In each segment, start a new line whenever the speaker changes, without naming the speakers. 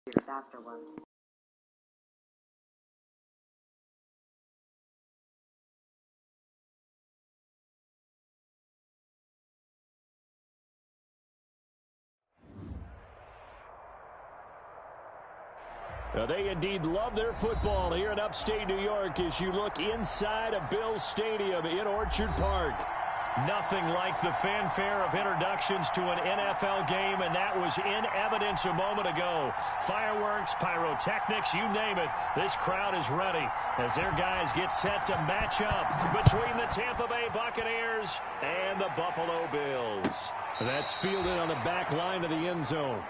years afterward.
Now, they indeed love their football here in upstate New York as you look inside of Bills Stadium in Orchard Park. Nothing like the fanfare of introductions to an NFL game, and that was in evidence a moment ago. Fireworks, pyrotechnics, you name it. This crowd is ready as their guys get set to match up between the Tampa Bay Buccaneers and the Buffalo Bills. That's fielded on the back line of the end zone.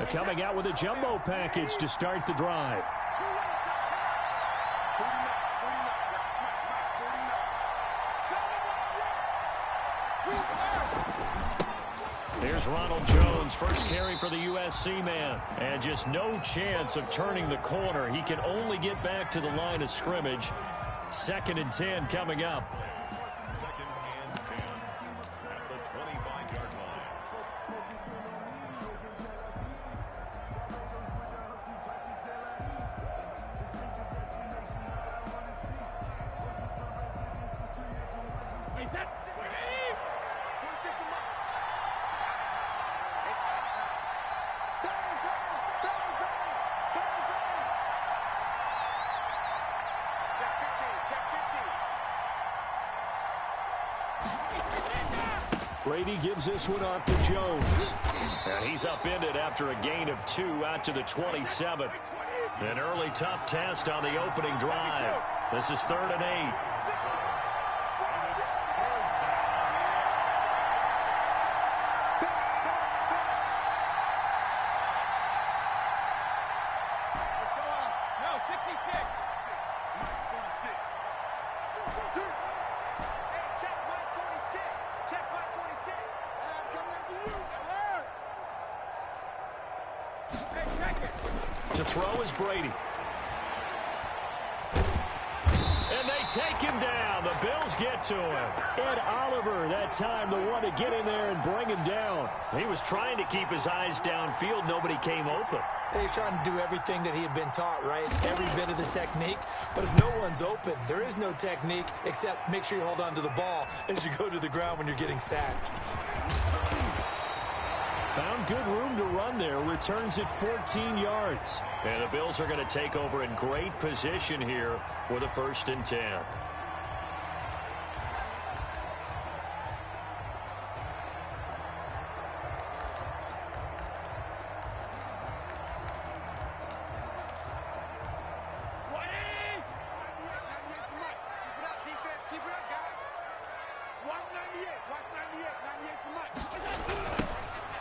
Coming out with a jumbo package to start the drive. Here's Ronald Jones, first carry for the USC man. And just no chance of turning the corner. He can only get back to the line of scrimmage. 2nd and 10 coming up. Brady gives this one off to Jones. And he's upended after a gain of 2 out to the 27. An early tough test on the opening drive. This is 3rd and 8. To throw is Brady. And they take him down. The Bills get to him. Ed Oliver, that time, the one to get in there and bring him down. He was trying to keep his eyes downfield. Nobody came open.
He's trying to do everything that he had been taught, right? Every bit of the technique. But if no one's open, there is no technique except make sure you hold on to the ball as you go to the ground when you're getting sacked.
Found good room to run there. Returns it 14 yards. And the Bills are going to take over in great position here with a 1st and 10.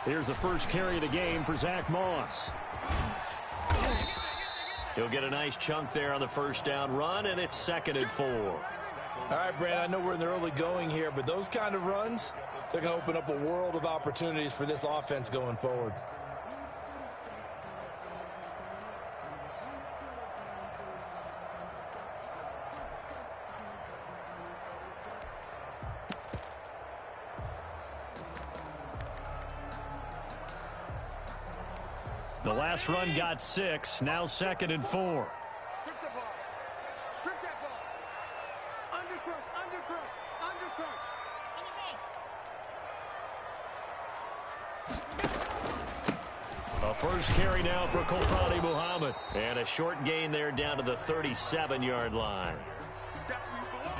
Here's the first carry of the game for Zach Moss. He'll get a nice chunk there on the first down run, and it's 2nd and 4.
All right, Brad, I know we're in the early going here, but those kind of runs, they're going to open up a world of opportunities for this offense going forward.
The last run got 6. Now 2nd and 4.
Strip the ball. Strip that ball. Undercrunch, undercrunch, undercrunch.
A first carry now for Kofani Muhammad. And a short gain there down to the 37-yard line.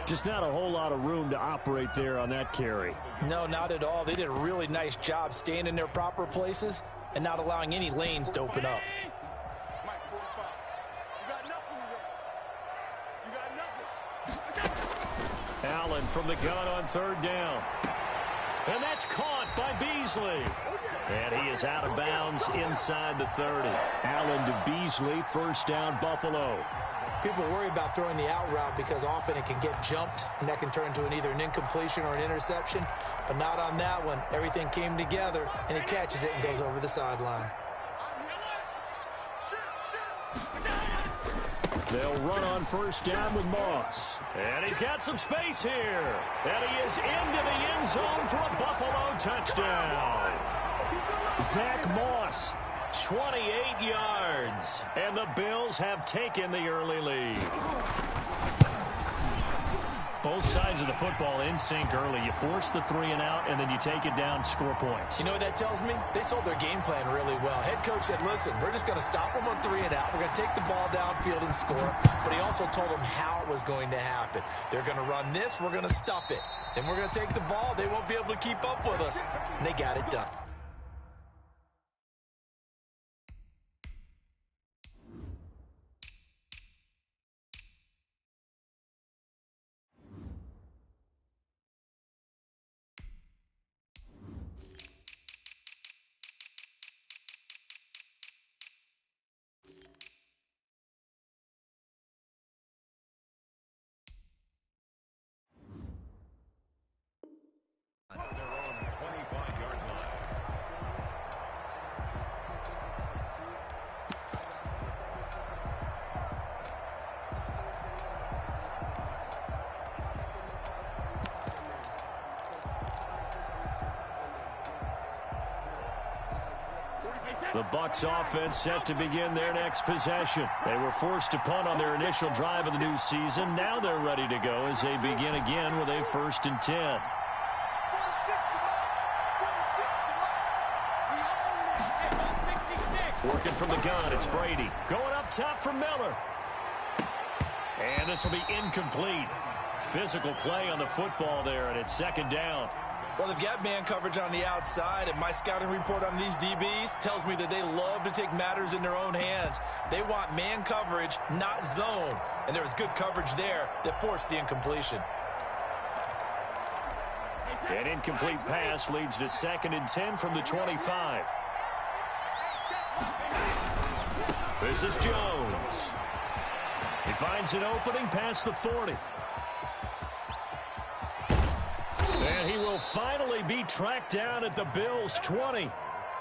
Just not a whole lot of room to operate there on that carry.
No, not at all. They did a really nice job staying in their proper places and not allowing any lanes to open up.
Allen from the gun on 3rd down. And that's caught by Beasley. And he is out of bounds inside the 30. Allen to Beasley, 1st down Buffalo.
People worry about throwing the out route because often it can get jumped, and that can turn into either an incompletion or an interception, but not on that one. Everything came together, and he catches it and goes over the sideline.
They'll run on first down with Moss. And he's got some space here. And he is into the end zone for a Buffalo touchdown. Zach Moss, 28 yards. And the Bills have taken the early lead. Both sides of the football in sync early. You force the 3 and out, and then you take it down, score points.
You know what that tells me? They sold their game plan really well. Head coach said, listen, we're just going to stop them on 3 and out. We're going to take the ball downfield and score. But he also told them how it was going to happen. They're going to run this. We're going to stuff it. Then we're going to take the ball. They won't be able to keep up with us. And they got it done.
The Bucs offense set to begin their next possession. They were forced to punt on their initial drive of the new season. Now they're ready to go as they begin again with a 1st and 10. Working from the gun, it's Brady. Going up top for Miller. And this will be incomplete. Physical play on the football there, and it's 2nd down.
Well, they've got man coverage on the outside, and my scouting report on these DBs tells me that they love to take matters in their own hands. They want man coverage, not zone. And there was good coverage there that forced the incompletion.
An incomplete pass leads to 2nd and 10 from the 25. This is Jones. He finds an opening past the 40. And he will finally be tracked down at the Bills' 20.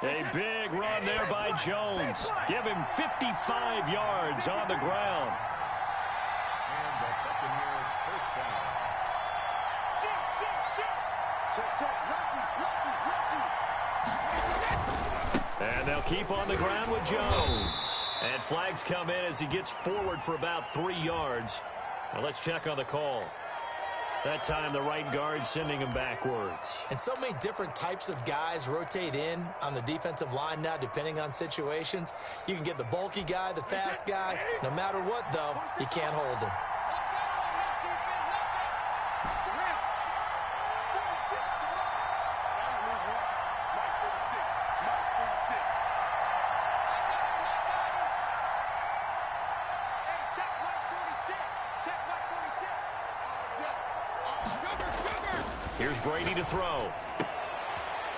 A big run there by Jones. Give him 55 yards on the ground. And they'll keep on the ground with Jones. And flags come in as he gets forward for about 3 yards. Now let's check on the call. That time the right guard sending him backwards.
And so many different types of guys rotate in on the defensive line now depending on situations. You can get the bulky guy, the fast guy. No matter what, though, you can't hold him.
Here's Brady to throw.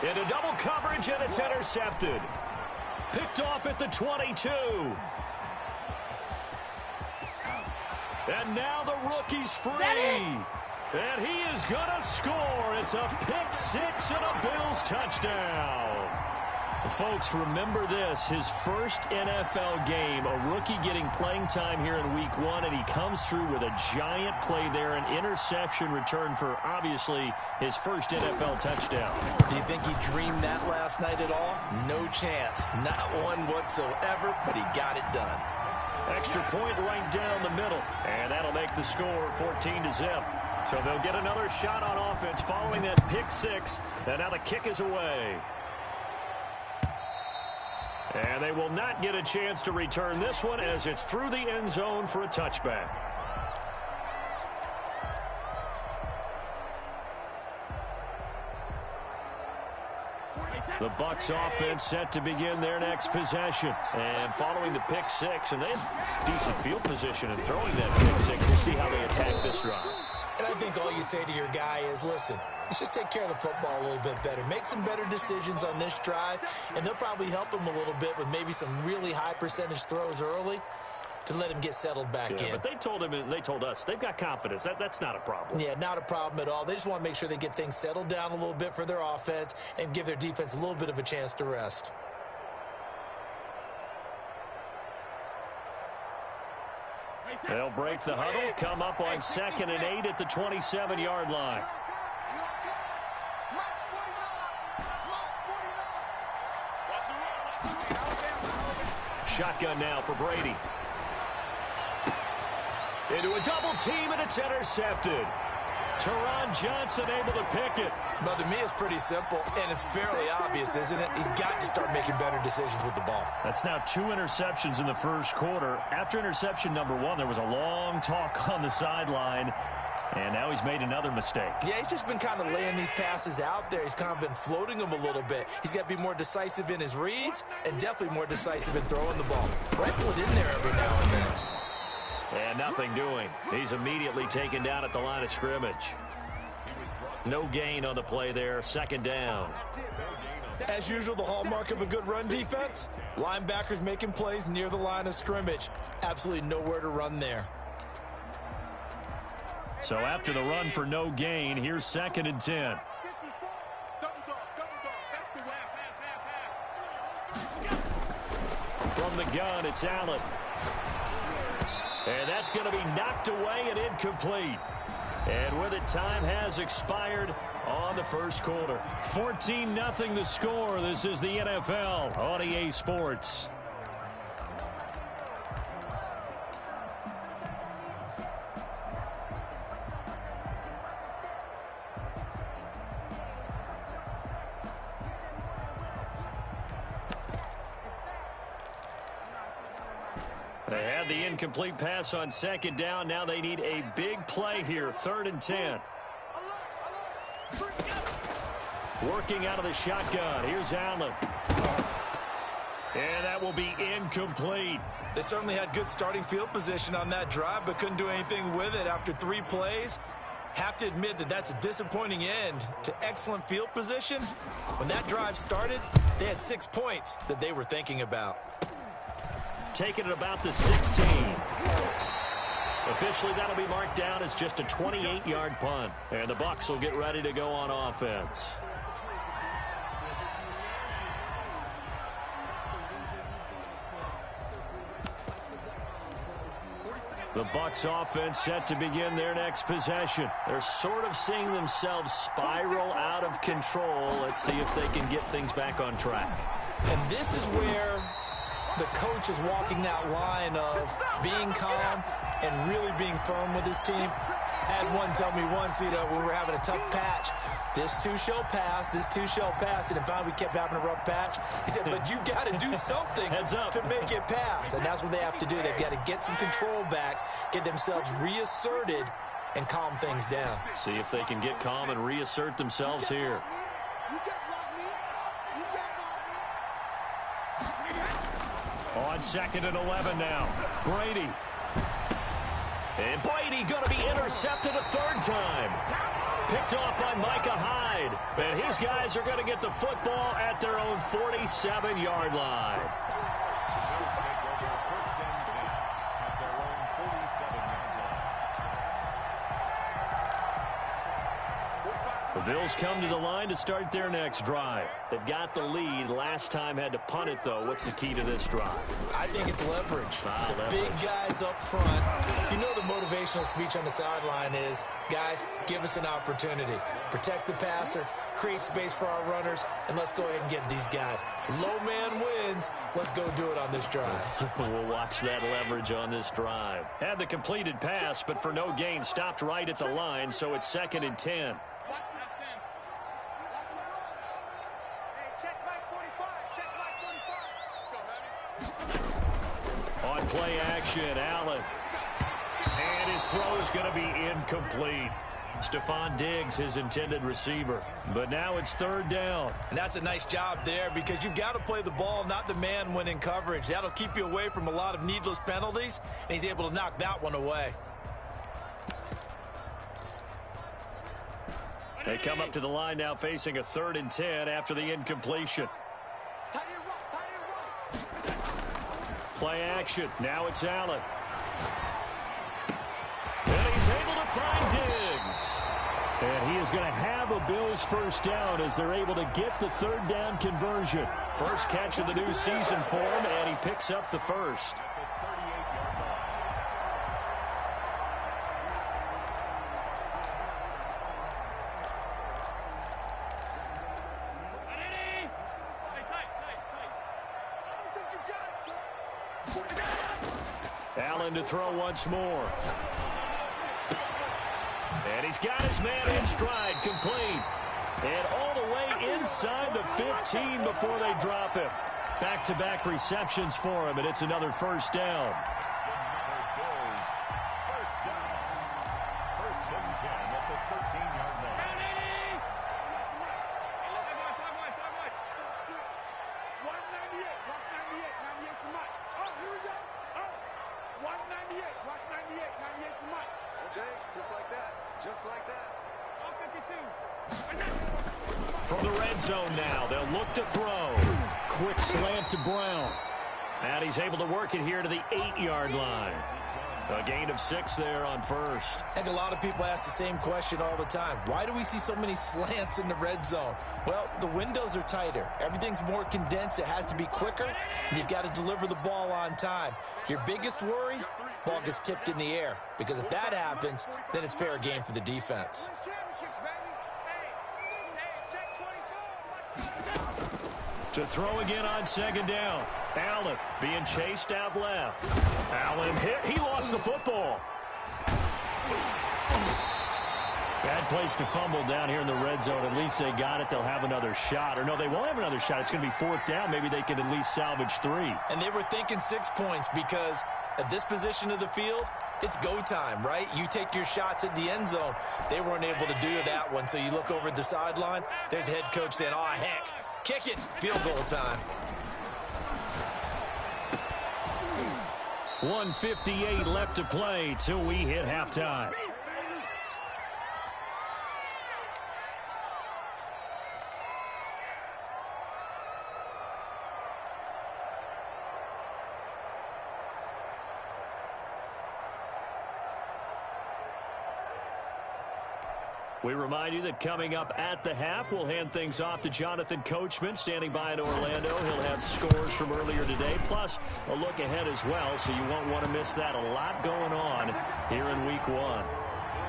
Into double coverage, and it's intercepted. Picked off at the 22. And now the rookie's free. And he is going to score. It's a pick 6 and a Bills touchdown. Folks, remember this, his first NFL game, a rookie getting playing time here in week 1, and he comes through with a giant play there, an interception return for, obviously, his first NFL touchdown.
Do you think he dreamed that last night at all? No chance. Not one whatsoever, but he got it done.
Extra point right down the middle, and that'll make the score 14-0. So they'll get another shot on offense following that pick 6, and now the kick is away. And they will not get a chance to return this one as it's through the end zone for a touchback. The Bucs offense set to begin their next possession. And following the pick 6, and they have decent field position in throwing that pick 6. We'll see how they attack this drive.
And I think all you say to your guy is, listen, let's just take care of the football a little bit better. Make some better decisions on this drive, and they'll probably help him a little bit with maybe some really high percentage throws early. to let him get settled back in.
But they told him, and they told us, they've got confidence. That's not a problem.
Yeah, not a problem at all. They just want to make sure they get things settled down a little bit for their offense and give their defense a little bit of a chance to rest.
They'll break the huddle, come up on 2nd and 8 at the 27-yard line. Shotgun now for Brady. Into a double team, and it's intercepted. Teron Johnson able to pick it.
Well, to me, it's pretty simple, and it's fairly obvious, isn't it? He's got to start making better decisions with the ball.
That's now 2 interceptions in the first quarter. After interception number 1, there was a long talk on the sideline, and now he's made another mistake.
Yeah, he's just been kind of laying these passes out there. He's kind of been floating them a little bit. He's got to be more decisive in his reads and definitely more decisive in throwing the ball. Rifle it in there every now and then.
And nothing doing. He's immediately taken down at the line of scrimmage. No gain on the play there. 2nd down.
As usual, the hallmark of a good run defense, linebackers making plays near the line of scrimmage. Absolutely nowhere to run there.
So after the run for no gain, here's 2nd and 10. From the gun, it's Allen. And that's going to be knocked away and incomplete. And with it, time has expired on the first quarter. 14-0 the score. This is the NFL on EA Sports. They had the incomplete pass on 2nd down. Now they need a big play here. 3rd and 10. Working out of the shotgun. Here's Allen. And that will be incomplete.
They certainly had good starting field position on that drive, but couldn't do anything with it after 3 plays. Have to admit that that's a disappointing end to excellent field position. When that drive started, they had 6 points that they were thinking about.
Taking it about the 16. Officially, that'll be marked down as just a 28-yard punt. And the Bucs will get ready to go on offense. The Bucs offense set to begin their next possession. They're sort of seeing themselves spiral out of control. Let's see if they can get things back on track.
And this is where the coach is walking that line of being calm and really being firm with his team. I had one tell me once, when we were having a tough patch, this too shall pass, this too shall pass. And finally we kept having a rough patch. He said, but you've got to do something to make it pass. And that's what they have to do. They've got to get some control back, get themselves reasserted, and calm things down.
See if they can get calm and reassert themselves here. On 2nd and 11 now. Brady. And Brady going to be intercepted a 3rd time. Picked off by Micah Hyde. And his guys are going to get the football at their own 47-yard line. The Bills come to the line to start their next drive. They've got the lead. Last time had to punt it, though. What's the key to this drive?
I think it's leverage. The big guys up front. You know the motivational speech on the sideline is, guys, give us an opportunity. Protect the passer, create space for our runners, and let's go ahead and get these guys. Low man wins. Let's go do it on this drive.
We'll watch that leverage on this drive. Had the completed pass, but for no gain, stopped right at the line, so it's 2nd and 10. On play action, Allen. And his throw is going to be incomplete. Stephon Diggs, his intended receiver. But now it's 3rd down.
And that's a nice job there because you've got to play the ball, not the man when in coverage. That'll keep you away from a lot of needless penalties, and he's able to knock that one away.
They come up to the line now facing a 3rd and 10 after the incompletion. Play action. Now it's Allen. And he's able to find Diggs. And he is going to have a Bills first down as they're able to get the third down conversion. First catch of the new season for him, and he picks up the first. Allen to throw once more. And he's got his man in stride, complete. And all the way inside the 15 before they drop him. Back-to-back receptions for him, and it's another first down. From the red zone now, they'll look to throw. Quick slant to Brown. And he's able to work it here to the 8-yard line. A gain of 6 there on first.
I think a lot of people ask the same question all the time. Why do we see so many slants in the red zone? Well, the windows are tighter. Everything's more condensed. It has to be quicker, and you've got to deliver the ball on time. Your biggest worry? Ball gets tipped in the air. Because if that happens, then it's fair game for the defense.
To throw again on second down. Allen being chased out left. Allen hit. He lost the football. Bad place to fumble down here in the red zone. At least they got it. They'll have another shot. Or no, they won't have another shot. It's going to be fourth down. Maybe they can at least salvage 3.
And they were thinking 6 points because at this position of the field, it's go time, right? You take your shots at the end zone. They weren't able to do that one. So you look over at the sideline. There's the head coach saying, oh, heck. Kick it. Field goal time.
1:58 left to play till we hit halftime. We remind you that coming up at the half, we'll hand things off to Jonathan Coachman, standing by in Orlando. He'll have scores from earlier today, plus a look ahead as well, so you won't want to miss that. A lot going on here in Week 1.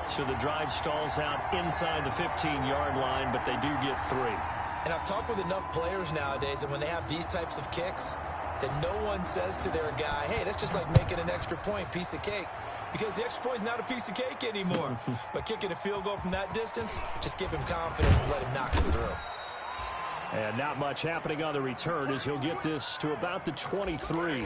So the drive stalls out inside the 15-yard line, but they do get 3.
And I've talked with enough players nowadays, and when they have these types of kicks, that no one says to their guy, hey, that's just like making an extra point, piece of cake. Because the extra point is not a piece of cake anymore. But kicking a field goal from that distance, just give him confidence and let him knock it through.
And not much happening on the return as he'll get this to about the 23.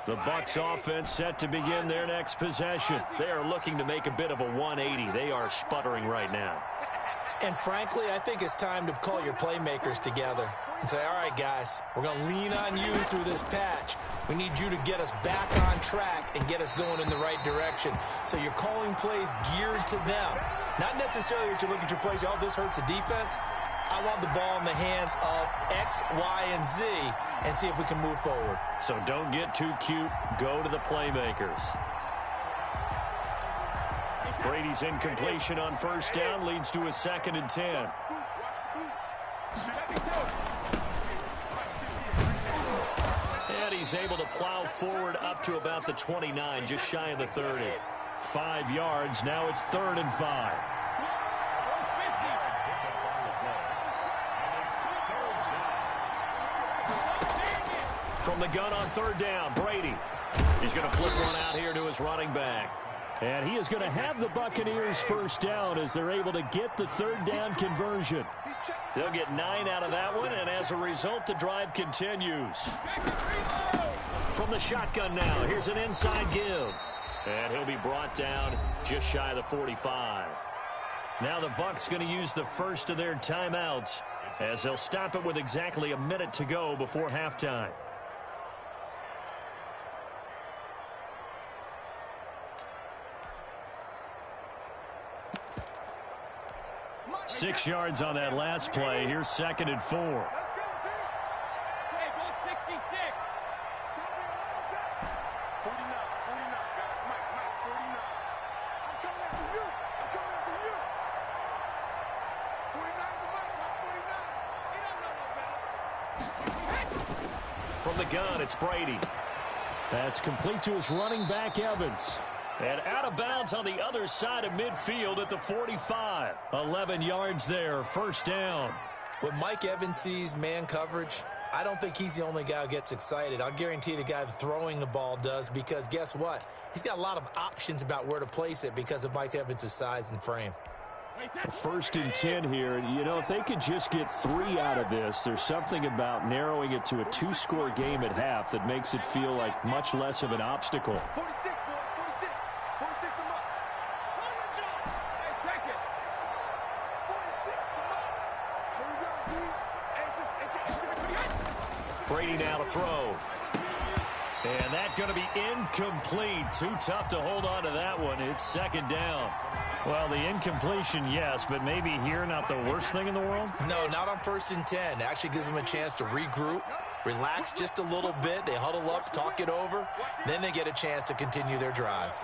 The Bucs offense set to begin their next possession. They are looking to make a bit of a 180. They are sputtering right now.
And frankly, I think it's time to call your playmakers together and say, all right, guys, we're going to lean on you through this patch. We need you to get us back on track and get us going in the right direction. So you're calling plays geared to them. Not necessarily that you look at your plays, oh, this hurts the defense. I want the ball in the hands of X, Y, and Z and see if we can move forward.
So don't get too cute. Go to the playmakers. Brady's incompletion on first down leads to a 2nd and 10. And he's able to plow forward up to about the 29, just shy of the 30. 5 yards. Now it's 3rd and 5. From the gun on 3rd down, Brady. He's going to flip one out here to his running back. And he is going to have the Buccaneers first down as they're able to get the 3rd down conversion. They'll get 9 out of that one, and as a result, the drive continues. From the shotgun now, here's an inside give. And he'll be brought down just shy of the 45. Now the Bucs going to use the first of their timeouts as they'll stop it with exactly a minute to go before halftime. 6 yards on that last play. Here's 2nd and 4.
Let's go, team. Hey, go 66. It's going to be a long day. 49, guys. Mike, 49. I'm coming after you. I'm coming after you. 49 to Mike, 49.
From the gun, it's Brady. That's complete to his running back, Evans. And out of bounds on the other side of midfield at the 45. 11 yards there, 1st down.
When Mike Evans sees man coverage, I don't think he's the only guy who gets excited. I'll guarantee the guy throwing the ball does, because guess what? He's got a lot of options about where to place it because of Mike Evans' size and frame.
1st and 10 here. You know, if they could just get 3 out of this, there's something about narrowing it to a 2-score game at half that makes it feel like much less of an obstacle.
46, boy. 46. 46 to Mike. Hey, check it. 46 to Mike. Here we go, D. Hey,
Brady now to throw. And that's going to be incomplete. Too tough to hold on to that one. It's 2nd down. Well, the incompletion, yes, but maybe here not the worst thing in the world?
No, not on 1st and 10. It actually gives them a chance to regroup, relax just a little bit. They huddle up, talk it over. Then they get a chance to continue their drive.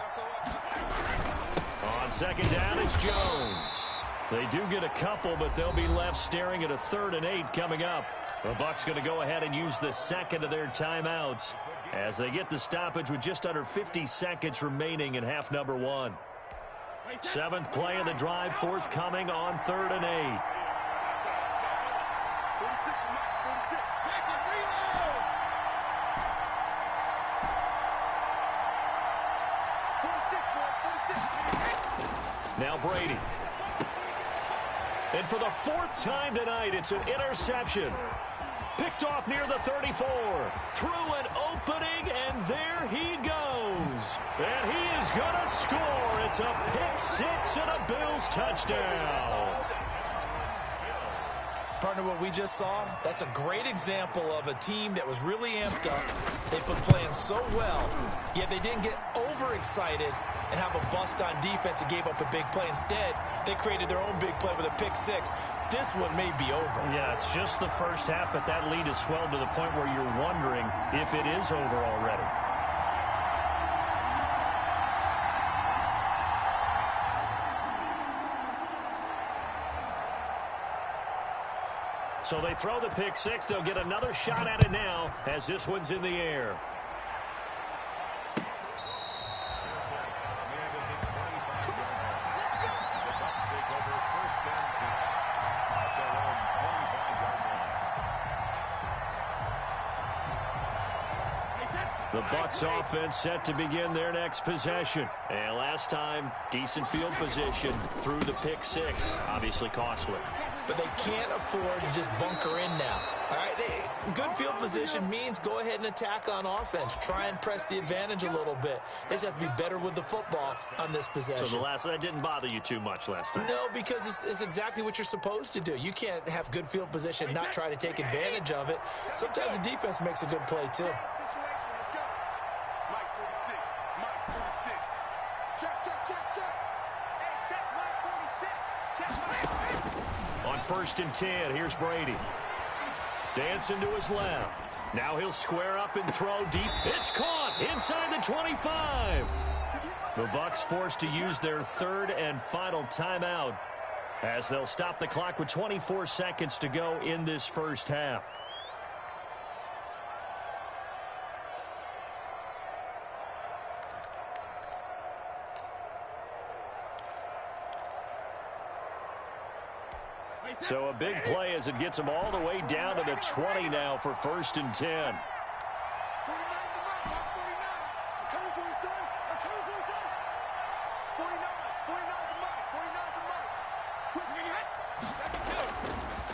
On 2nd down, it's Jones. They do get a couple, but they'll be left staring at a 3rd and 8 coming up. The Bucs going to go ahead and use the 2nd of their timeouts as they get the stoppage with just under 50 seconds remaining in half number 1. 7th play of the drive forthcoming on 3rd and 8. Now Brady. And for the 4th time tonight, it's an interception. Picked off near the 34. Through an opening, and there he goes. And he is going to score. It's a pick 6 and a Bills touchdown.
Partner, what we just saw, that's a great example of a team that was really amped up. They've been playing so well, yet they didn't get overexcited and have a bust on defense and gave up a big play. Instead, they created their own big play with a pick 6. This one may be over.
Yeah, it's just the first half, but that lead has swelled to the point where you're wondering if it is over already. So they throw the pick 6. They'll get another shot at it now as this one's in the air. The Bucs offense set to begin their next possession. And last time, decent field position through the pick 6. Obviously costly.
But they can't afford to just bunker in now. All right, good field position means go ahead and attack on offense. Try and press the advantage a little bit. They just have to be better with the football on this possession.
So that didn't bother you too much last time?
No, because it's exactly what you're supposed to do. You can't have good field position and not try to take advantage of it. Sometimes the defense makes a good play, too.
On 1st and 10, here's Brady. Dancing to his left. Now he'll square up and throw deep. It's caught inside the 25. The Bucs forced to use their 3rd and final timeout as they'll stop the clock with 24 seconds to go in this first half. So a big play as it gets them all the way down to the 20 now for 1st and 10.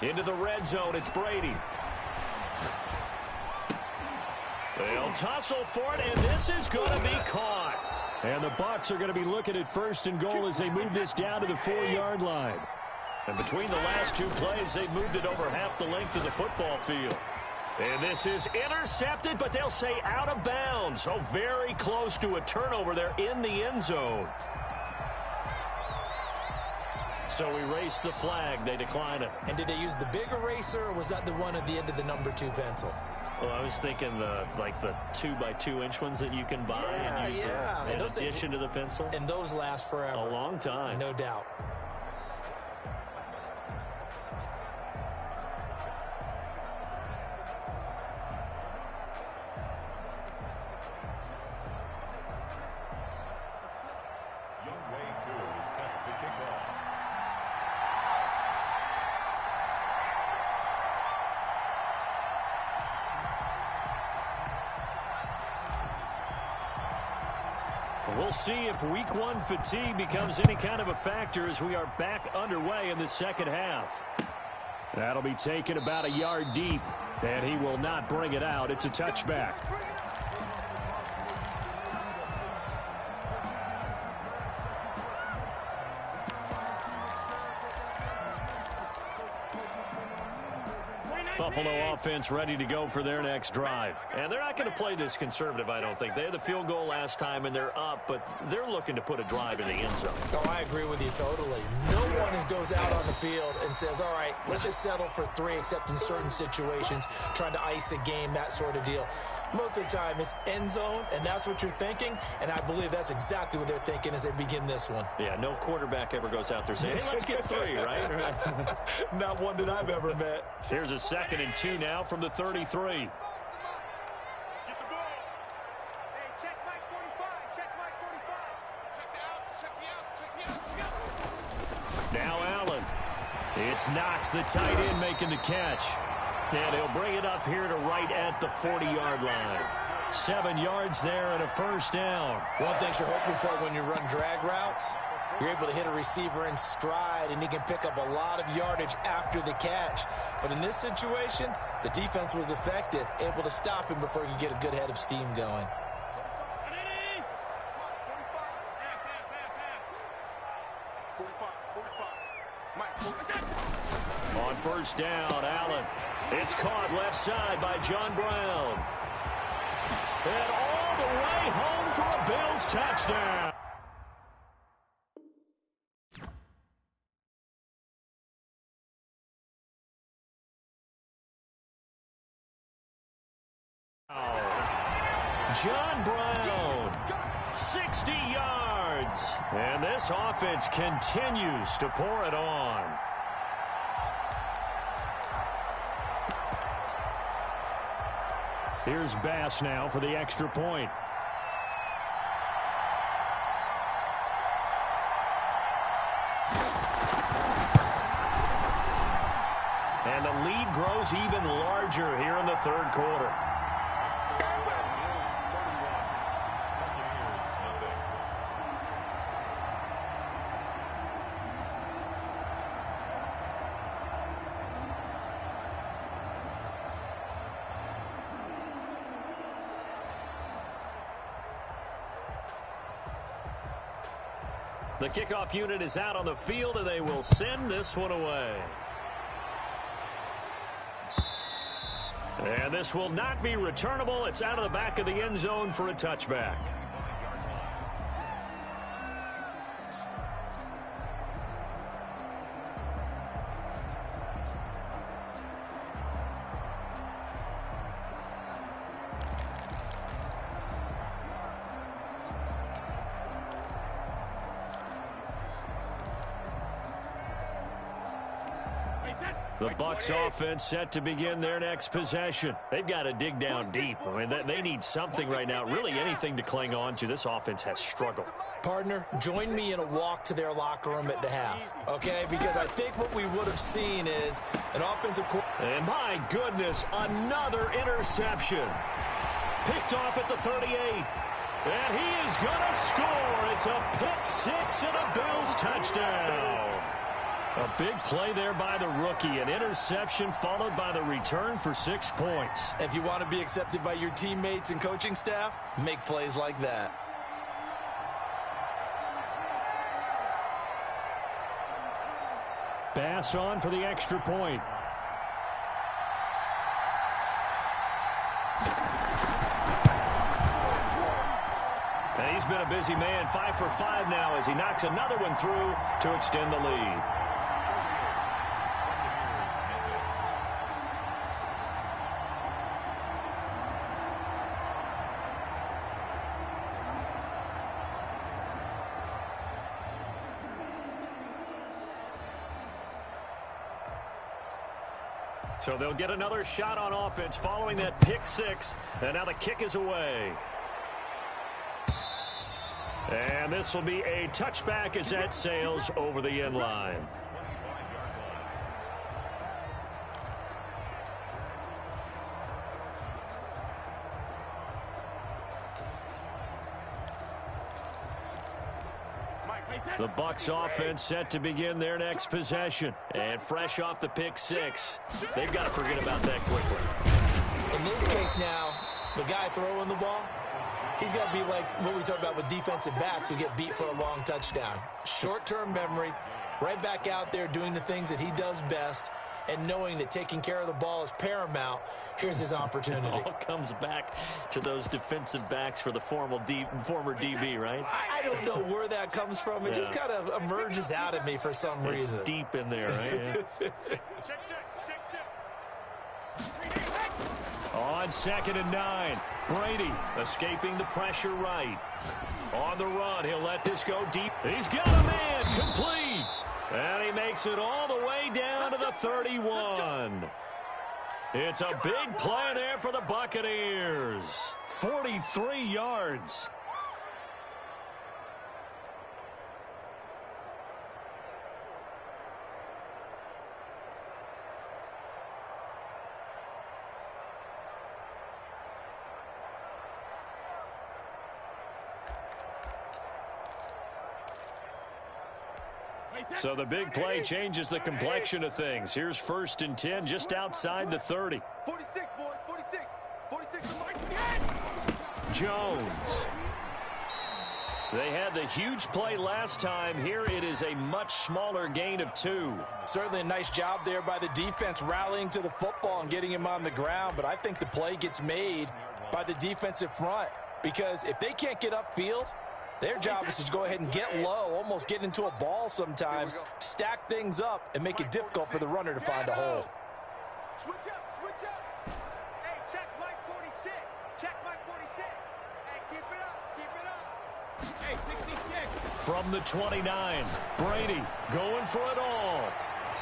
Into the red zone, it's Brady. They'll tussle for it, and this is going to be caught. And the Bucs are going to be looking at 1st and goal as they move this down to the 4-yard line. And between the last 2 plays, they've moved it over half the length of the football field. And this is intercepted, but they'll say out of bounds. So very close to a turnover there in the end zone. so we race the flag. They decline it.
And did they use the big eraser, or was that the one at the end of the number 2 pencil?
Well, I was thinking the 2x2-inch ones that you can buy and use in addition to the pencil.
And those last forever.
A long time.
No doubt.
We'll see if week 1 fatigue becomes any kind of a factor as we are back underway in the second half. That'll be taken about a yard deep, and he will not bring it out. It's a touchback. Buffalo offense ready to go for their next drive. And they're not going to play this conservative, I don't think. They had the field goal last time, and they're up, but they're looking to put a drive in the end zone.
Oh, I agree with you totally. No one goes out on the field and says, all right, let's just settle for 3, except in certain situations, trying to ice a game, that sort of deal. Most of the time, it's end zone, and that's what you're thinking, and I believe that's exactly what they're thinking as they begin this one.
Yeah, no quarterback ever goes out there saying, hey, let's get 3, right?
Not one that I've ever met.
Here's a 2nd and 2 now from the 33.
Get the ball. Hey, check Mike 45. Check Mike 45. Check the outs. Check the outs. Check the outs.
Now Allen. It's Knox, the tight end, making the catch. And he'll bring it up here to right at the 40-yard line. 7 yards there and a first down.
One thing you're hoping for when you run drag routes, you're able to hit a receiver in stride, and he can pick up a lot of yardage after the catch. But in this situation, the defense was effective, able to stop him before he could get a good head of steam going.
On first down, Allen. It's caught left side by John Brown. And all the way home for a Bills touchdown. John Brown, 60 yards. And this offense continues to pour it on. Here's Bass now for the extra point. And the lead grows even larger here in the third quarter. The kickoff unit is out on the field, and they will send this one away. And this will not be returnable. It's out of the back of the end zone for a touchback. The Bucs offense set to begin their next possession. They've got to dig down deep. I mean, they need something right now, really anything to cling on to. This offense has struggled.
Partner, join me in a walk to their locker room at the half, okay? Because I think what we would have seen is an offensive...
And my goodness, another interception. Picked off at the 38. And he is going to score. It's a pick six and a Bills touchdown. A big play there by the rookie. An interception followed by the return for 6 points.
If you want to be accepted by your teammates and coaching staff, make plays like that.
Bass on for the extra point. And he's been a busy man, 5 for 5 now as he knocks another one through to extend the lead. So they'll get another shot on offense following that pick six. And now the kick is away. And this will be a touchback as that sails over the end line. The Bucs offense set to begin their next possession. And fresh off the pick six, they've got to forget about that quickly.
In this case now, the guy throwing the ball, he's got to be like what we talk about with defensive backs who get beat for a long touchdown. Short-term memory, right back out there doing the things that he does best, and knowing that taking care of the ball is paramount. Here's his opportunity.
It all comes back to those defensive backs for the former DB, right?
I don't know where that comes from. It just kind of emerges out of me for some reason.
It's deep in there, right? Yeah. On 2nd and 9, Brady escaping the pressure right. On the run, he'll let this go deep. He's got a man, complete. And he makes it all the way down to the 31. It's a big play there for the Buccaneers. 43 yards. So the big play changes the complexion of things. Here's 1st and 10 just outside the 30.
46, boys, 46. 46
Jones. They had the huge play last time. Here it is a much smaller gain of 2.
Certainly a nice job there by the defense rallying to the football and getting him on the ground. But I think the play gets made by the defensive front, because if they can't get upfield, their job is to go ahead and get low, almost get into a ball sometimes, stack things up, and make it difficult for the runner to find a hole.
Switch up, switch up. Hey, check Mike 46. Check Mike 46. Hey, keep it up, keep it up. Hey, 66.
From the 29, Brady going for it all.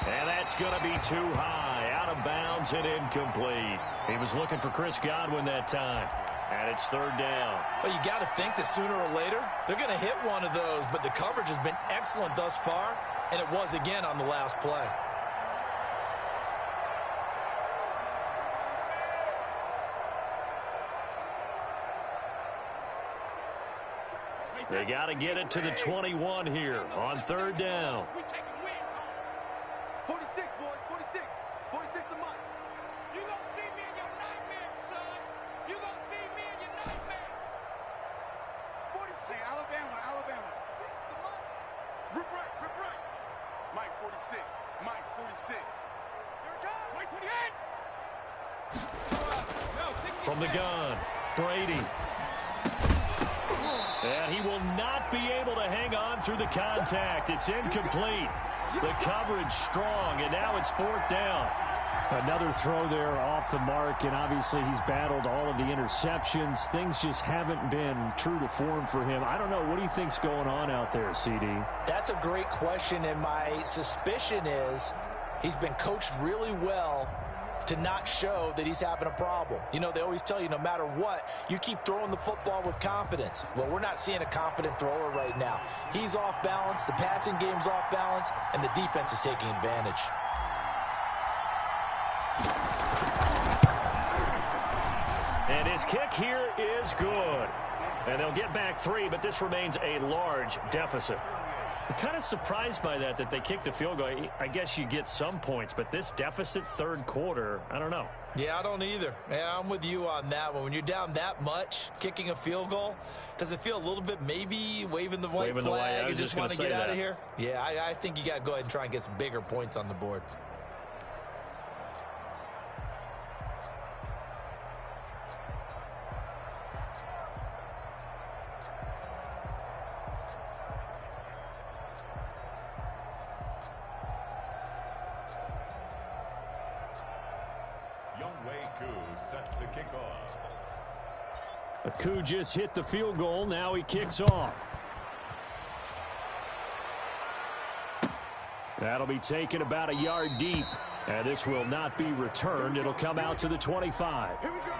And that's going to be too high, out of bounds and incomplete. He was looking for Chris Godwin that time. And it's 3rd down.
Well, you got to think that sooner or later, they're going to hit one of those, but the coverage has been excellent thus far, and it was again on the last play.
They got to get it to the 21 here on 3rd down.
46, boys, 46. 46 to Mike. You gonna see me in your nightmares, son. You gonna see me in your nightmares. 46. Alabama. 6 to Mike. Rip right. Mike 46. Mike 46. Here it comes. Mike 28.
From the gun, Brady. And he will not be able to hang on through the contact. It's incomplete. The coverage strong, and now it's 4th down.
Another throw there off the mark, and obviously he's battled all of the interceptions. Things just haven't been true to form for him. I don't know. What do you think's going on out there, CD?
That's a great question, and my suspicion is he's been coached really well to not show that he's having a problem. You know, they always tell you no matter what, you keep throwing the football with confidence. Well, we're not seeing a confident thrower right now. He's off balance, the passing game's off balance, and the defense is taking advantage.
And his kick here is good. And they'll get back 3, but this remains a large deficit. I'm kind of surprised by that they kicked the field goal. I guess you get some points, but this deficit 3rd quarter, I don't know.
Yeah, I don't either. Yeah, I'm with you on that one. When you're down that much, kicking a field goal, does it feel a little bit maybe waving the white flag and just want to get out of here? Yeah, I think you got to go ahead and try and get some bigger points on the board.
Aku just hit the field goal. Now he kicks off. That'll be taken about a yard deep. And this will not be returned. It'll come out to the 25.
Here we go.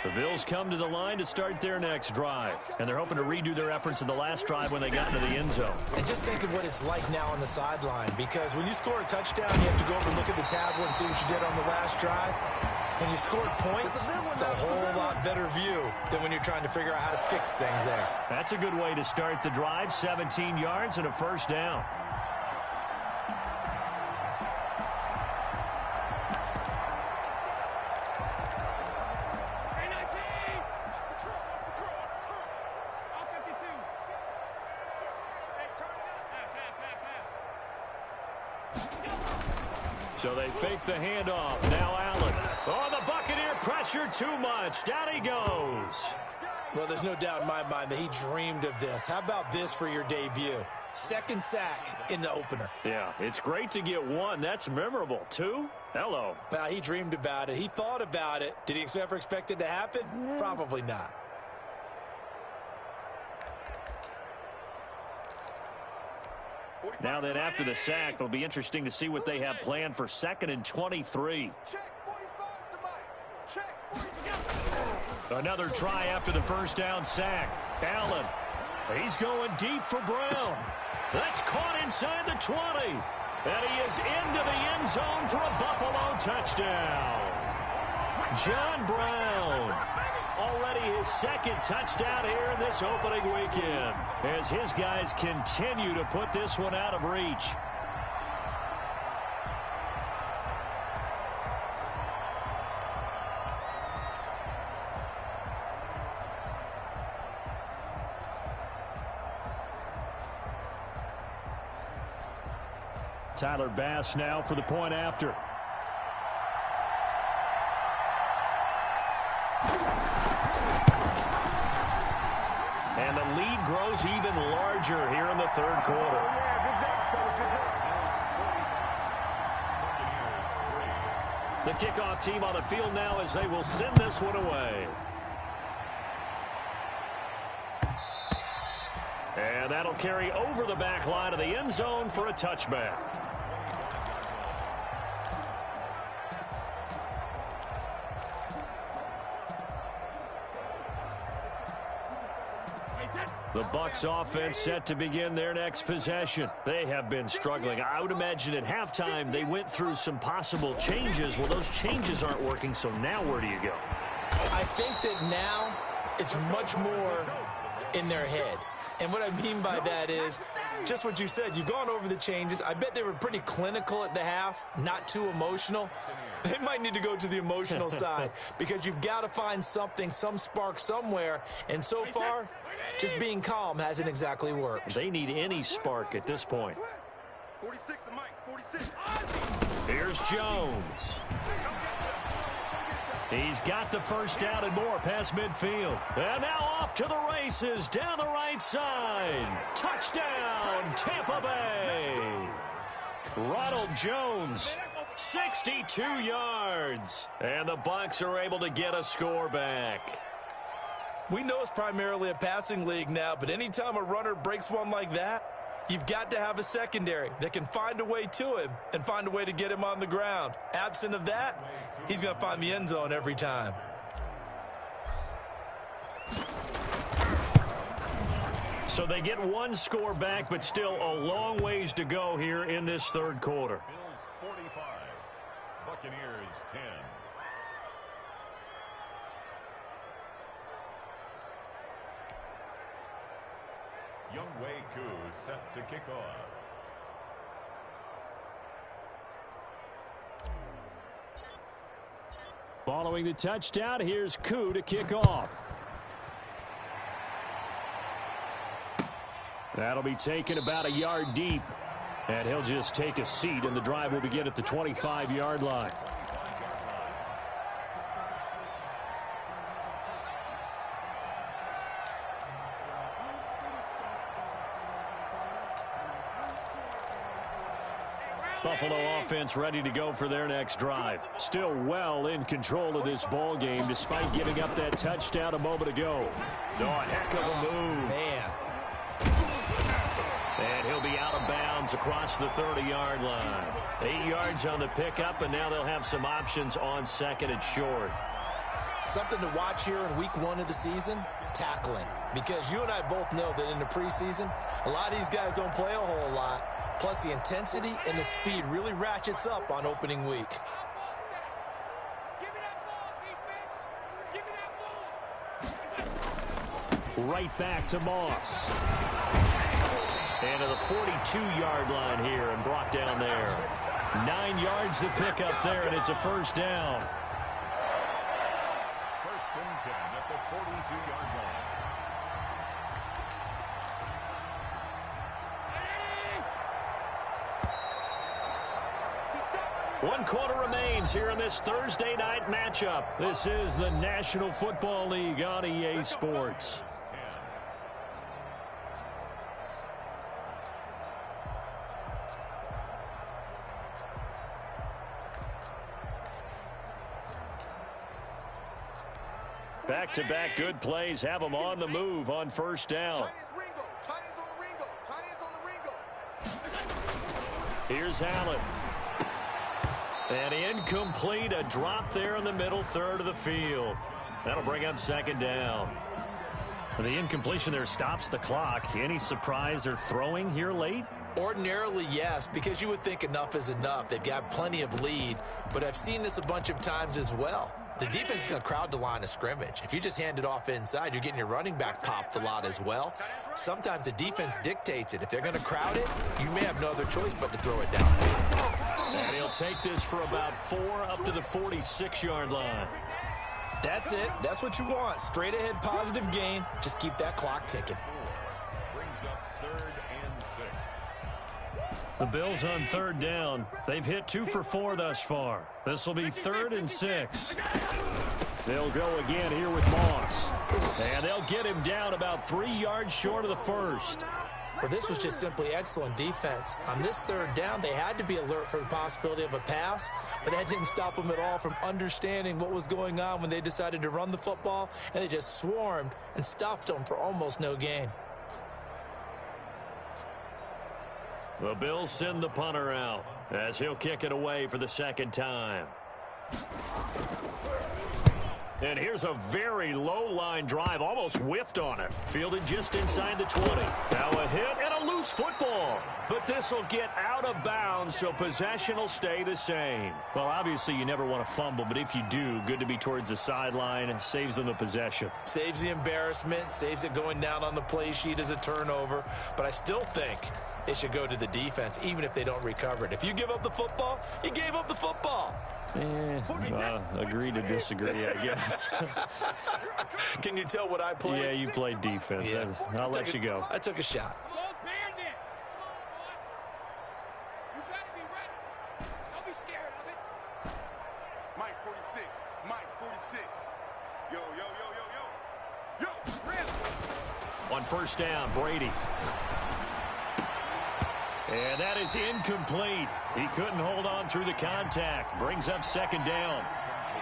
The Bills come to the line to start their next drive, and they're hoping to redo their efforts in the last drive when they got into the end zone.
And just think of what it's like now on the sideline, because when you score a touchdown, you have to go over and look at the tablet and see what you did on the last drive. When you scored points, it's a whole lot better view than when you're trying to figure out how to fix things there.
That's a good way to start the drive, 17 yards and a first down. So they fake the handoff. Now Allen. Oh, the Buccaneer pressure too much. Down he goes.
Well, there's no doubt in my mind that he dreamed of this. How about this for your debut? Second sack in the opener.
Yeah, it's great to get one. That's memorable. Two? Hello.
Well, he dreamed about it. He thought about it. Did he ever expect it to happen? Probably not.
Now then, after the sack, it'll be interesting to see what they have planned for 2nd and 23. Another try after the first down sack. Allen, he's going deep for Brown. That's caught inside the 20. And he is into the end zone for a Buffalo touchdown. John Brown. Already his second touchdown here in this opening weekend, as his guys continue to put this one out of reach.
Tyler Bass now for the point after.
And the lead grows even larger here in the third quarter. The kickoff team on the field now as they will send this one away. And that'll carry over the back line of the end zone for a touchback. The Bucs offense set to begin their next possession. They have been struggling. I would imagine at halftime they went through some possible changes. Well, those changes aren't working, so now where do you go?
I think that now it's much more in their head. And what I mean by that is just what you said. You've gone over the changes. I bet they were pretty clinical at the half, not too emotional. They might need to go to the emotional side because you've got to find something, some spark somewhere. And so far, just being calm hasn't exactly worked.
They need any spark at this point.
46 to Mike, 46.
Here's Jones. He's got the first down and more past midfield. And now off to the races down the right side. Touchdown, Tampa Bay. Ronald Jones, 62 yards. And the Bucs are able to get a score back.
We know it's primarily a passing league now, but anytime a runner breaks one like that, you've got to have a secondary that can find a way to him and find a way to get him on the ground. Absent of that, he's going to find the end zone every time.
So they get one score back, but still a long ways to go here in this third quarter.
Bills 45, Buccaneers 10. Younghoe Koo set to kick off.
Following the touchdown, here's Koo to kick off. That'll be taken about a yard deep. And he'll just take a seat, and the drive will begin at the 25-yard line.
Buffalo offense ready to go for their next drive. Still well in control of this ball game despite giving up that touchdown a moment ago. Oh, a heck of a move.
Man.
And he'll be out of bounds across the 30-yard line. 8 yards on the pickup, and now they'll have some options on second and short.
Something to watch here in week 1 of the season, tackling. Because you and I both know that in the preseason, a lot of these guys don't play a whole lot. Plus, the intensity and the speed really ratchets up on opening week.
Right back to Moss. And to the 42-yard line here and brought down there. 9 yards to pick up there, and it's a first down.
First and 10 at the 42-yard line.
One quarter remains here in this Thursday night matchup. This is the National Football League on EA Sports. Back-to-back good plays have them on the move on first down. Here's Allen. And incomplete, a drop there in the middle third of the field. That'll bring up second down. And the incompletion there stops the clock. Any surprise they're throwing here late?
Ordinarily, yes, because you would think enough is enough. They've got plenty of lead, but I've seen this a bunch of times as well. The defense is going to crowd the line of scrimmage. If you just hand it off inside, you're getting your running back popped a lot as well. Sometimes the defense dictates it. If they're going to crowd it, you may have no other choice but to throw it down.
And he'll take this for about 4 up to the 46-yard line.
That's it. That's what you want. Straight ahead positive gain. Just keep that clock ticking.
Brings up 3rd and 6.
The Bills on third down. They've hit 2 for 4 thus far. This will be 3rd and 6. They'll go again here with Moss. And they'll get him down about 3 yards short of the first.
Well, this was just simply excellent defense. On this third down, they had to be alert for the possibility of a pass, but that didn't stop them at all from understanding what was going on when they decided to run the football, and they just swarmed and stuffed them for almost no gain.
The Bills send the punter out as he'll kick it away for the second time. And here's a very low-line drive, almost whiffed on it. Fielded just inside the 20. Now a hit and a loose football. But this will get out of bounds, so possession will stay the same. Well, obviously you never want to fumble, but if you do, good to be towards the sideline. It saves them the possession.
Saves the embarrassment, saves it going down on the play sheet as a turnover. But I still think it should go to the defense, even if they don't recover it. If you give up the football, you gave up the football.
Agree to disagree, I guess.
Can you tell what I played?
Yeah, you played defense.
Yeah.
I'll let you go.
I took a shot.
Come on, Bandit. Come on, boy. You got to be ready. Don't be scared of it.
Mike 46. Mike 46. Yo, yo, yo, yo, yo. Yo, Rip.
On first down, Brady. And that is incomplete. He couldn't hold on through the contact. Brings up second down.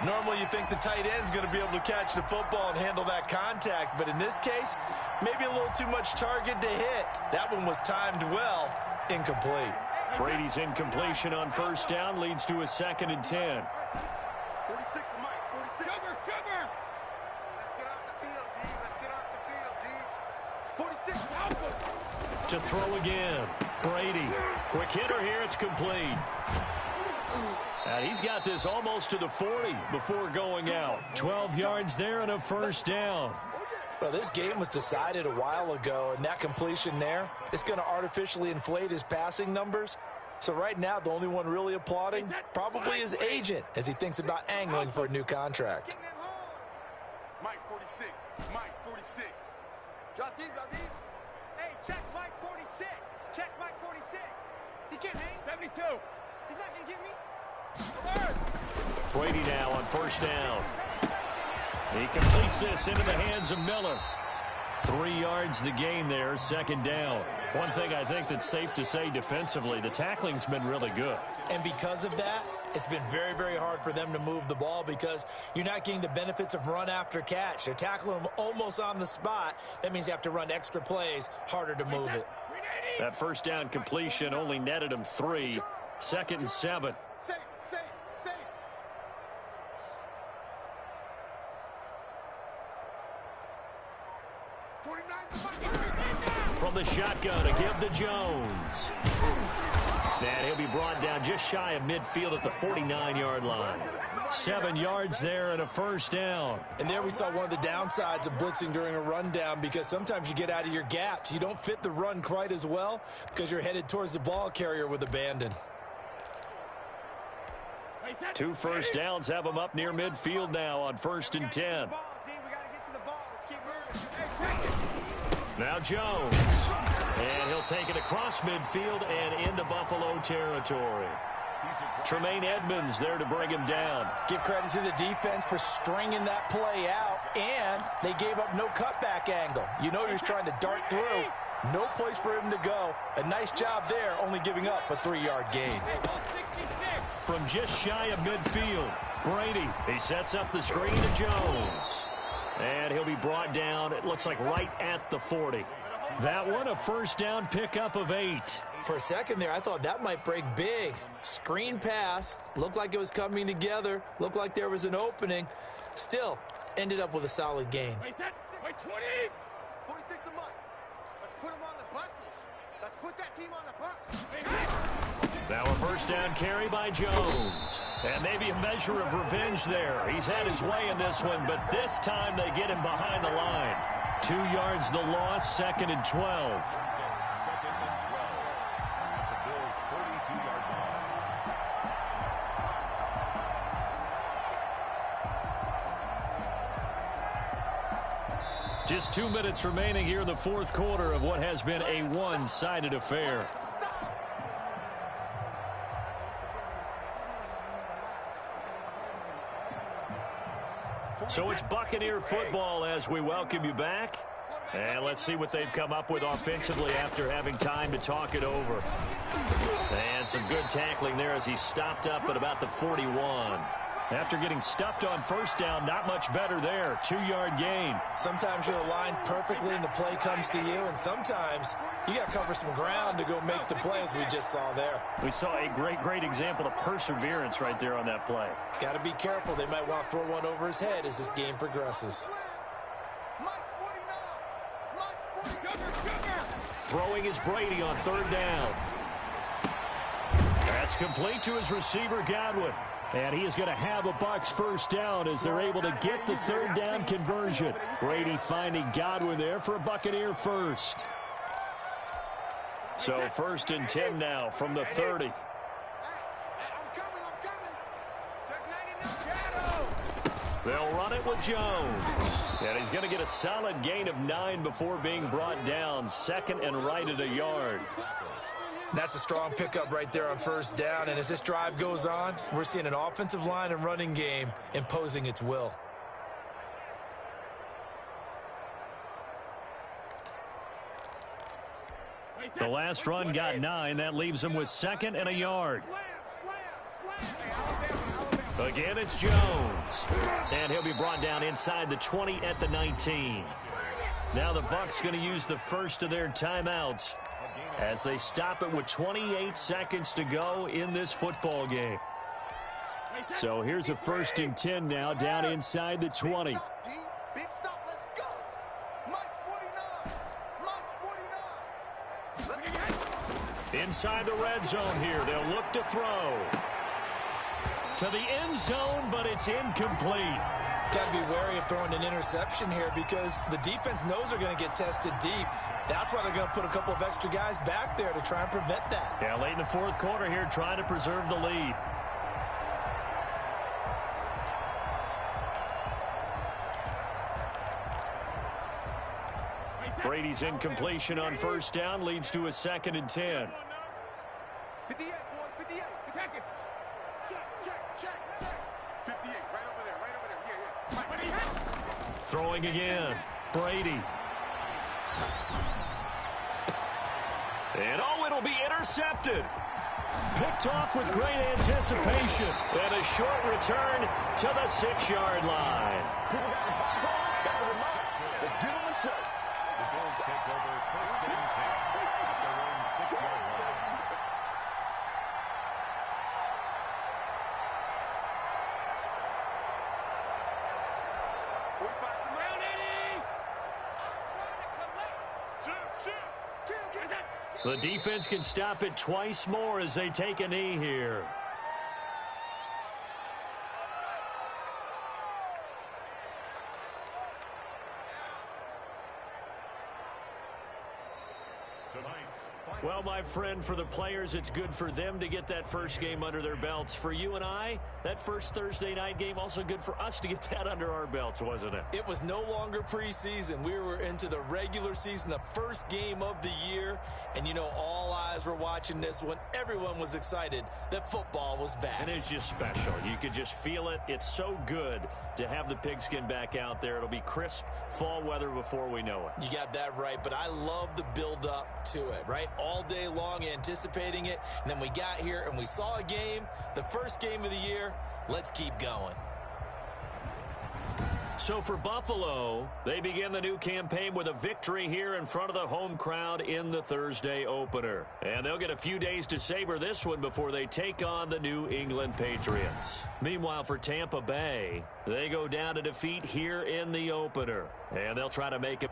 Normally you think the tight end's going to be able to catch the football and handle that contact, but in this case, maybe a little too much target to hit. That one was timed well. Incomplete.
Brady's incompletion on first down leads to a 2nd and 10.
46 to Mike. 46.
Sugar.
Let's get off the field, D. Let's get off the field, D. 46. Alpha.
To throw again. Brady. Quick hitter here. It's complete. And he's got this almost to the 40 before going out. 12 yards there and a first down.
Well, this game was decided a while ago, and that completion there is going to artificially inflate his passing numbers. So right now, the only one really applauding probably his agent as he thinks about angling for a new contract.
Mike 46. Mike 46.
Drop deep, drop deep. Hey, check Mike 46. Check Mike 46. He can't hang. 72. He's not going to get me. Alert.
Brady now on first down. He completes this into the hands of Miller. 3 yards the gain there, second down. One thing I think that's safe to say defensively, the tackling's been really good.
And because of that, it's been very, very hard for them to move the ball because you're not getting the benefits of run after catch. They're tackling them almost on the spot. That means you have to run extra plays, harder to move it.
That first down completion only netted him 3. 2nd and 7.
Safe.
From the shotgun, a give to Jones. And he'll be brought down just shy of midfield at the 49-yard line. 7 yards there and a first down.
And there we saw one of the downsides of blitzing during a rundown because sometimes you get out of your gaps. You don't fit the run quite as well because you're headed towards the ball carrier with abandon.
2 first downs have him up near midfield now on 1st and 10. Now Jones. And he'll take it across midfield and into Buffalo territory. Tremaine Edmonds there to bring him down.
Give credit to the defense for stringing that play out, and they gave up no cutback angle. You know you're trying to dart through. No place for him to go. A nice job there, only giving up a 3-yard gain.
From just shy of midfield, Brady. He sets up the screen to Jones. And he'll be brought down, it looks like right at the 40. That one, a first down pickup of 8.
For a second there, I thought that might break big. Screen pass. Looked like it was coming together. Looked like there was an opening. Still, ended up with a solid gain.
Wait, 20!
46 to Mike. Let's put him on the buses. Let's put that team on the bus.
Now a first down carry by Jones. And maybe a measure of revenge there. He's had his way in this one, but this time they get him behind the line. 2 yards the loss, 2nd and 12.
2nd and 12 at the Bills' 42-yard line.
Just 2 minutes remaining here in the 4th quarter of what has been a one-sided affair. So it's Buccaneer football as we welcome you back. And let's see what they've come up with offensively after having time to talk it over. And some good tackling there as he stopped up at about the 41. After getting stuffed on first down, not much better there. 2-yard gain.
Sometimes you're aligned perfectly and the play comes to you, and sometimes you got to cover some ground to go make the play, as we just saw there.
We saw a great example of perseverance right there on that play.
Got to be careful. They might want to throw one over his head as this game progresses.
Throwing is Brady on 3rd down. That's complete to his receiver, Godwin. And he is going to have a Bucs first down as they're able to get the 3rd down conversion. Brady finding Godwin there for a Buccaneer first. So 1st and 10 now from the 30.
I'm coming. Check 99.
They'll run it with Jones. And he's going to get a solid gain of 9 before being brought down. 2nd and right at a yard.
That's a strong pickup right there on first down. And as this drive goes on, we're seeing an offensive line and running game imposing its will.
The last run got 9. That leaves him with 2nd and a yard. Again, it's Jones. And he'll be brought down inside the 20 at the 19. Now the Bucs going to use the first of their timeouts as they stop it with 28 seconds to go in this football game. So here's a 1st and 10 now down inside the 20.
Big stop, let's go. Mike's 49.
Inside the red zone here. They'll look to throw. To the end zone, but it's incomplete.
Got to be wary of throwing an interception here because the defense knows they're going to get tested deep. That's why they're going to put a couple of extra guys back there to try and prevent that.
Yeah, late in the 4th quarter here, trying to preserve the lead. Brady's incompletion on first down leads to a 2nd and 10.
58, boys, 58. Check. 58, right over there. Yeah.
Throwing again. Brady. And oh, it'll be intercepted. Picked off with great anticipation. And a short return to the 6-yard line.
The Bills take over first and 10 at their own 6-yard line.
The defense can stop it twice more as they take a knee here. Well, my friend, for the players, it's good for them to get that first game under their belts. For you and I, that first Thursday night game, also good for us to get that under our belts, wasn't it?
It was no longer preseason. We were into the regular season, the first game of the year. And, you know, all eyes were watching this when everyone was excited that football was back.
And it's just special. You could just feel it. It's so good to have the pigskin back out there. It'll be crisp fall weather before we know it.
You got that right, but I love the build-up to it, right? All day long anticipating it, and then we got here and we saw a game, the first game of the year. Let's keep going.
So for Buffalo, they begin the new campaign with a victory here in front of the home crowd in the Thursday opener. And they'll get a few days to savor this one before they take on the New England Patriots. Meanwhile, for Tampa Bay, they go down to defeat here in the opener. And they'll try to make it